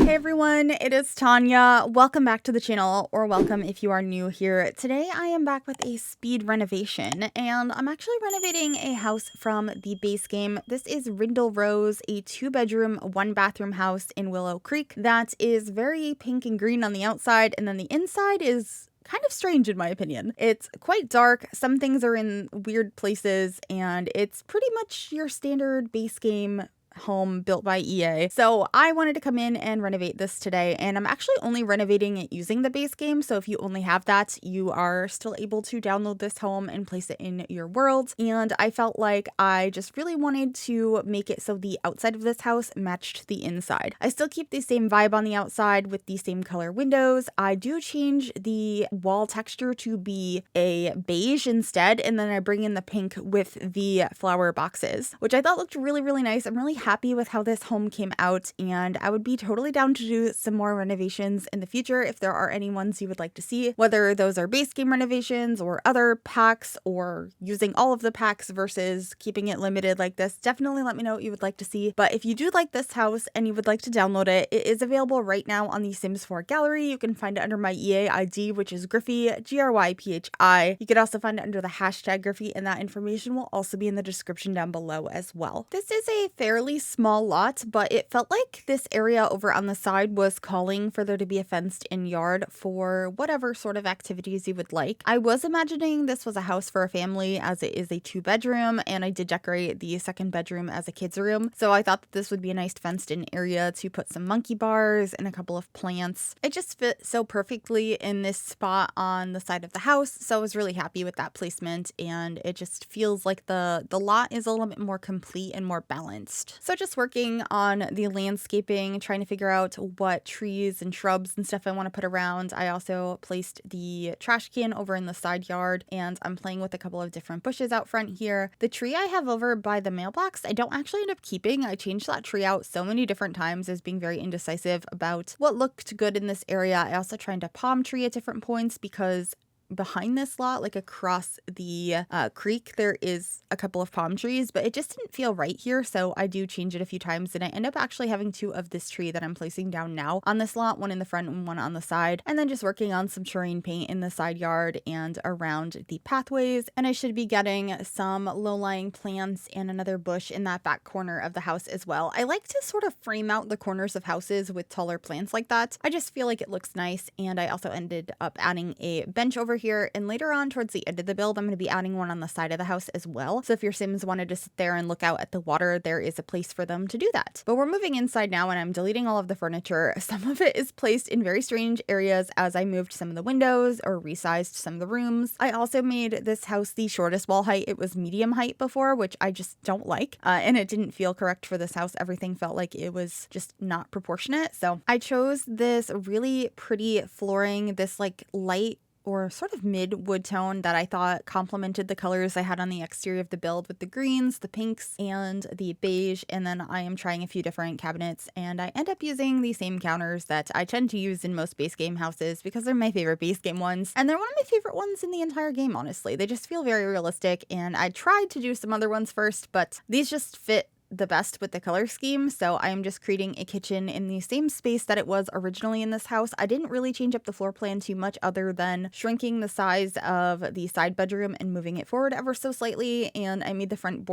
Hey everyone, it is Tanya. Welcome back to the channel, or welcome if you are new here. Today I am back with a speed renovation, and I'm actually renovating a house from the base game. This is Rindle Rose, a 2-bedroom, 1-bathroom house in Willow Creek that is very pink and green on the outside, and then the inside is kind of strange in my opinion. It's quite dark, some things are in weird places, and it's pretty much your standard base game home built by EA. So I wanted to come in and renovate this today, and I'm actually only renovating it using the base game. So if you only have that, you are still able to download this home and place it in your world. And I felt like I just really wanted to make it so the outside of this house matched the inside. I still keep the same vibe on the outside with the same color windows. I do change the wall texture to be a beige instead, and then I bring in the pink with the flower boxes, which I thought looked really, really nice. I'm really happy with how this home came out, and I would be totally down to do some more renovations in the future if there are any ones you would like to see, whether those are base game renovations or other packs or using all of the packs versus keeping it limited like this. Definitely let me know what you would like to see. But if you do like this house and you would like to download it, it is available right now on the Sims 4 gallery. You can find it under my EA ID, which is Gryphi, Gryphi. You could also find it under the hashtag Gryphi, and that information will also be in the description down below as well. This is a fairly small lot, but it felt like this area over on the side was calling for there to be a fenced in yard for whatever sort of activities you would like. I was imagining this was a house for a family, as it is a 2-bedroom, and I did decorate the second bedroom as a kid's room. So I thought that this would be a nice fenced in area to put some monkey bars and a couple of plants. It just fit so perfectly in this spot on the side of the house. So I was really happy with that placement, and it just feels like the lot is a little bit more complete and more balanced. So just working on the landscaping, trying to figure out what trees and shrubs and stuff I want to put around. I also placed the trash can over in the side yard, and I'm playing with a couple of different bushes out front here. The tree I have over by the mailbox, I don't actually end up keeping. I changed that tree out so many different times as being very indecisive about what looked good in this area. I also tried to palm tree at different points because behind this lot, like across the creek, there is a couple of palm trees, but it just didn't feel right here, so I do change it a few times, and I end up actually having 2 of this tree that I'm placing down now on this lot, one in the front and one on the side, and then just working on some terrain paint in the side yard and around the pathways. And I should be getting some low-lying plants and another bush in that back corner of the house as well. I like to sort of frame out the corners of houses with taller plants like that. I just feel like it looks nice, and I also ended up adding a bench over here, and later on towards the end of the build I'm going to be adding one on the side of the house as well. So if your Sims wanted to sit there and look out at the water, there is a place for them to do that. But we're moving inside now, and I'm deleting all of the furniture. Some of it is placed in very strange areas as I moved some of the windows or resized some of the rooms. I also made this house the shortest wall height. It was medium height before, which I just don't like, and it didn't feel correct for this house. Everything felt like it was just not proportionate. So I chose this really pretty flooring, this like light or sort of mid wood tone that I thought complemented the colors I had on the exterior of the build with the greens, the pinks, and the beige. And then I am trying a few different cabinets, and I end up using the same counters that I tend to use in most base game houses because they're my favorite base game ones, and they're one of my favorite ones in the entire game, honestly. They just feel very realistic, and I tried to do some other ones first, but these just fit the best with the color scheme. So I'm just creating a kitchen in the same space that it was originally in this house. I didn't really change up the floor plan too much other than shrinking the size of the side bedroom and moving it forward ever so slightly, and I made the front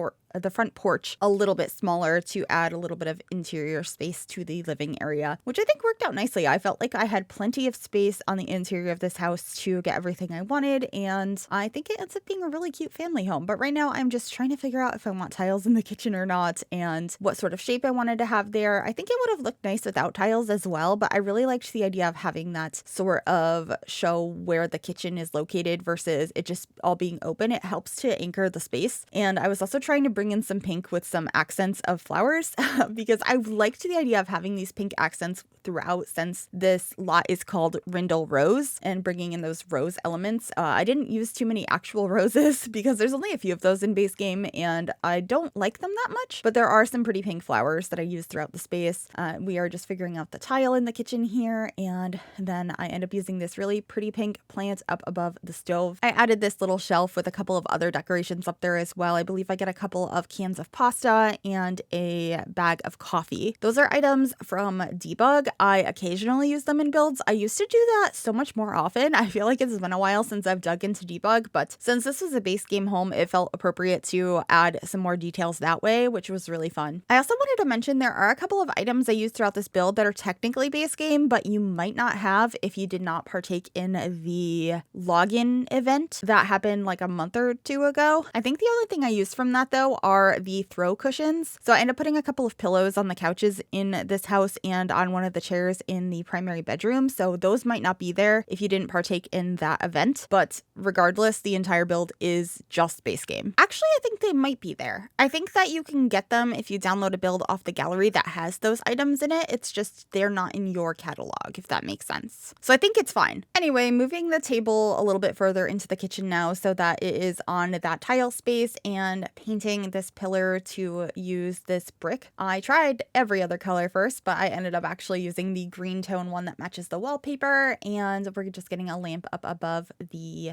porch a little bit smaller to add a little bit of interior space to the living area, which I think worked out nicely. I felt like I had plenty of space on the interior of this house to get everything I wanted, and I think it ends up being a really cute family home. But right now I'm just trying to figure out if I want tiles in the kitchen or not, and what sort of shape I wanted to have there. I think it would have looked nice without tiles as well, but I really liked the idea of having that sort of show where the kitchen is located versus it just all being open. It helps to anchor the space. And I was also trying to bring in some pink with some accents of flowers because I liked the idea of having these pink accents throughout, since this lot is called Rindle Rose, and bringing in those rose elements. I didn't use too many actual roses because there's only a few of those in base game, and I don't like them that much, but there are some pretty pink flowers that I use throughout the space. We are just figuring out the tile in the kitchen here, and then I end up using this really pretty pink plant up above the stove. I added this little shelf with a couple of other decorations up there as well. I believe I get a couple of cans of pasta and a bag of coffee. Those are items from Debug. I occasionally use them in builds. I used to do that so much more often. I feel like it's been a while since I've dug into Debug, but since this was a base game home, it felt appropriate to add some more details that way, which was really fun. I also wanted to mention there are a couple of items I used throughout this build that are technically base game, but you might not have if you did not partake in the login event that happened like a month or two ago. I think the only thing I used from that though are the throw cushions. So I ended up putting a couple of pillows on the couches in this house and on one of the chairs in the primary bedroom. So those might not be there if you didn't partake in that event. But regardless, the entire build is just base game. Actually, I think they might be there. I think that you can get them if you download a build off the gallery that has those items in it. It's just they're not in your catalog, if that makes sense. So I think it's fine. Anyway, moving the table a little bit further into the kitchen now so that it is on that tile space and painting this pillar to use this brick. I tried every other color first, but I ended up actually using the green tone one that matches the wallpaper, and we're just getting a lamp up above the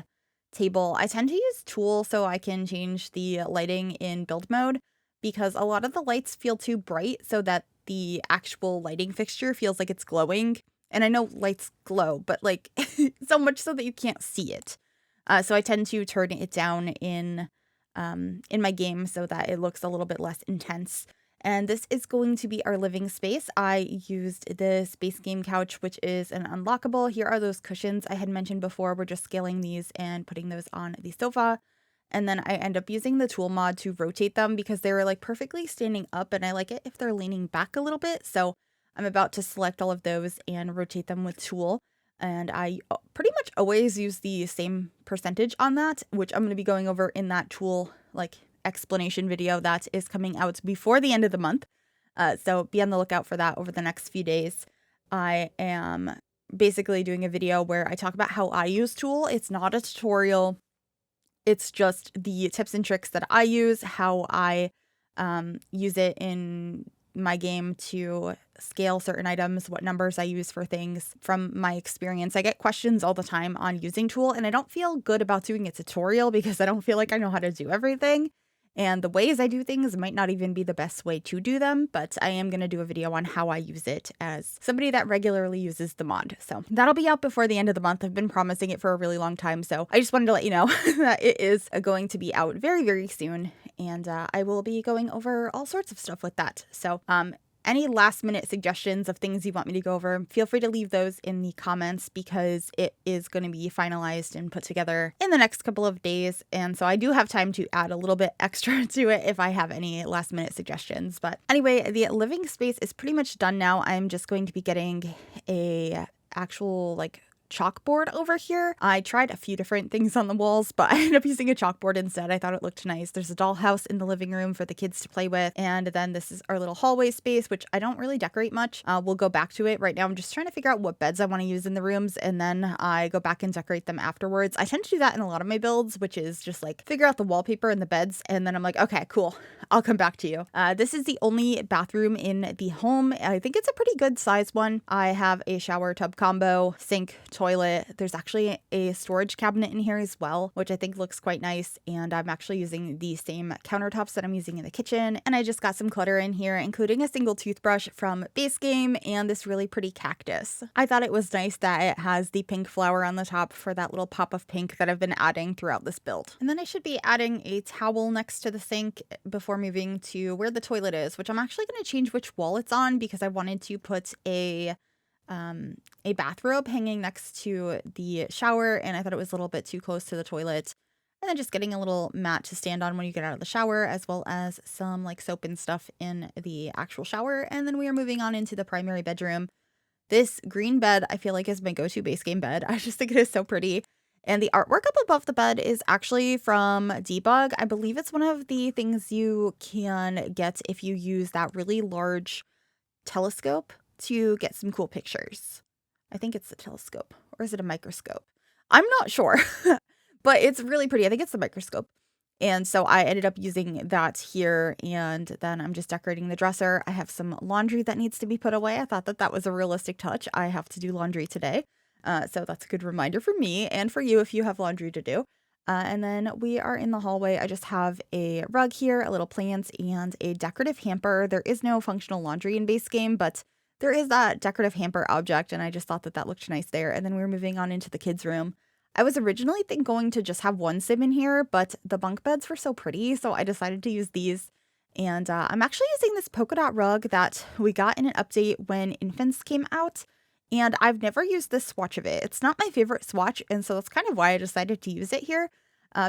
table. I tend to use Tool so I can change the lighting in build mode because a lot of the lights feel too bright so that the actual lighting fixture feels like it's glowing. And I know lights glow, but like so much so that you can't see it. So I tend to turn it down in my game so that it looks a little bit less intense. And this is going to be our living space. I used this base game couch, which is an unlockable. Here are those cushions I had mentioned before. We're just scaling these and putting those on the sofa. And then I end up using the tool mod to rotate them because they're like perfectly standing up, and I like it if they're leaning back a little bit. So I'm about to select all of those and rotate them with Tool. And I pretty much always use the same percentage on that, which I'm going to be going over in that Tool like explanation video that is coming out before the end of the month. So be on the lookout for that over the next few days. I am basically doing a video where I talk about how I use Tool. It's not a tutorial. It's just the tips and tricks that I use, how I use it in my game to scale certain items, what numbers I use for things from my experience. I get questions all the time on using Tool, and I don't feel good about doing a tutorial because I don't feel like I know how to do everything. And the ways I do things might not even be the best way to do them, but I am going to do a video on how I use it as somebody that regularly uses the mod. So that'll be out before the end of the month. I've been promising it for a really long time, so I just wanted to let you know that it is going to be out very, very soon, and I will be going over all sorts of stuff with that. So any last minute suggestions of things you want me to go over, feel free to leave those in the comments because it is going to be finalized and put together in the next couple of days. And so I do have time to add a little bit extra to it if I have any last minute suggestions. But anyway, the living space is pretty much done now. I'm just going to be getting a actual like chalkboard over here. I tried a few different things on the walls, but I ended up using a chalkboard instead. I thought it looked nice. There's a dollhouse in the living room for the kids to play with. And then this is our little hallway space, which I don't really decorate much. We'll go back to it. Right now I'm just trying to figure out what beds I want to use in the rooms, and then I go back and decorate them afterwards. I tend to do that in a lot of my builds, which is just like figure out the wallpaper and the beds, and then I'm like, okay, cool. I'll come back to you. This is the only bathroom in the home. I think it's a pretty good size one. I have a shower tub combo, sink, toilet. There's actually a storage cabinet in here as well, which I think looks quite nice. And I'm actually using the same countertops that I'm using in the kitchen. And I just got some clutter in here, including a single toothbrush from base game and this really pretty cactus. I thought it was nice that it has the pink flower on the top for that little pop of pink that I've been adding throughout this build. And then I should be adding a towel next to the sink before moving to where the toilet is, which I'm actually going to change which wall it's on because I wanted to put a bathrobe hanging next to the shower, and I thought it was a little bit too close to the toilet. And then just getting a little mat to stand on when you get out of the shower, as well as some like soap and stuff in the actual shower. And then we are moving on into the primary bedroom. This green bed I feel like is my go-to base game bed. I just think it is so pretty. And the artwork up above the bed is actually from Debug. I believe it's one of the things you can get if you use that really large telescope to get some cool pictures. I think it's the telescope, or is it a microscope? I'm not sure, but it's really pretty. I think it's the microscope. And so I ended up using that here, and then I'm just decorating the dresser. I have some laundry that needs to be put away. I thought that that was a realistic touch. I have to do laundry today. So that's a good reminder for me and for you if you have laundry to do. And then we are in the hallway. I just have a rug here, a little plant, and a decorative hamper. There is no functional laundry in base game, but there is that decorative hamper object, and I just thought that that looked nice there. And then we were moving on into the kids' room. I was originally going to just have one sim in here, but the bunk beds were so pretty, so I decided to use these. And I'm actually using this polka dot rug that we got in an update when Infants came out. And I've never used this swatch of it. It's not my favorite swatch, and so that's kind of why I decided to use it here,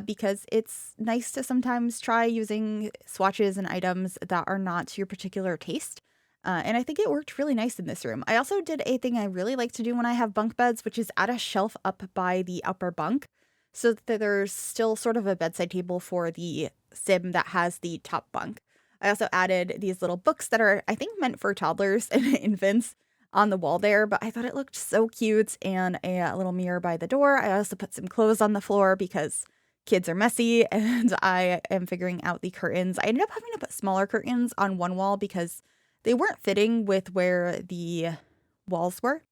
because it's nice to sometimes try using swatches and items that are not your particular taste. And I think it worked really nice in this room. I also did a thing I really like to do when I have bunk beds, which is add a shelf up by the upper bunk so that there's still sort of a bedside table for the sim that has the top bunk. I also added these little books that are, I think, meant for toddlers and infants on the wall there, but I thought it looked so cute, and a little mirror by the door. I also put some clothes on the floor because kids are messy, and I am figuring out the curtains. I ended up having to put smaller curtains on one wall because they weren't fitting with where the walls were.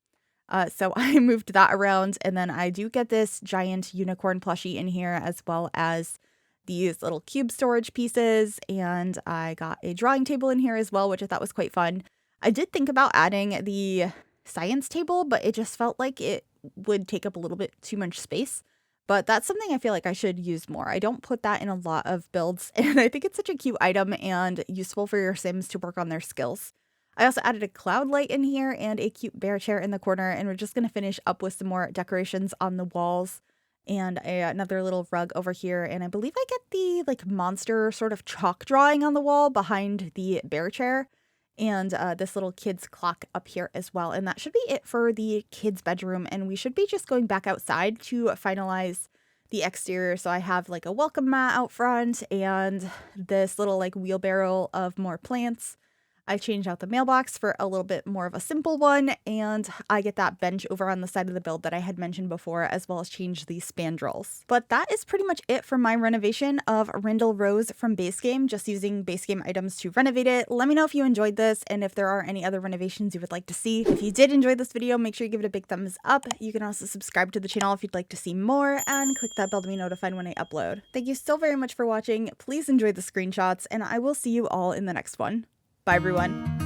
So I moved that around, and then I do get this giant unicorn plushie in here, as well as these little cube storage pieces, and I got a drawing table in here as well, which I thought was quite fun. I did think about adding the science table, but it just felt like it would take up a little bit too much space. But that's something I feel like I should use more. I don't put that in a lot of builds, and I think it's such a cute item and useful for your Sims to work on their skills. I also added a cloud light in here and a cute bear chair in the corner, and we're just going to finish up with some more decorations on the walls and another little rug over here. And I believe I get the monster sort of chalk drawing on the wall behind the bear chair. And this little kid's clock up here as well. And that should be it for the kids' bedroom. And we should be just going back outside to finalize the exterior. So I have a welcome mat out front and this little wheelbarrow of more plants. I changed out the mailbox for a little bit more of a simple one, and I get that bench over on the side of the build that I had mentioned before, as well as change the spandrels. But that is pretty much it for my renovation of Rindle Rose from base game, just using base game items to renovate it. Let me know if you enjoyed this and if there are any other renovations you would like to see. If you did enjoy this video, make sure you give it a big thumbs up. You can also subscribe to the channel if you'd like to see more, and click that bell to be notified when I upload. Thank you so very much for watching. Please enjoy the screenshots, and I will see you all in the next one. Bye, everyone.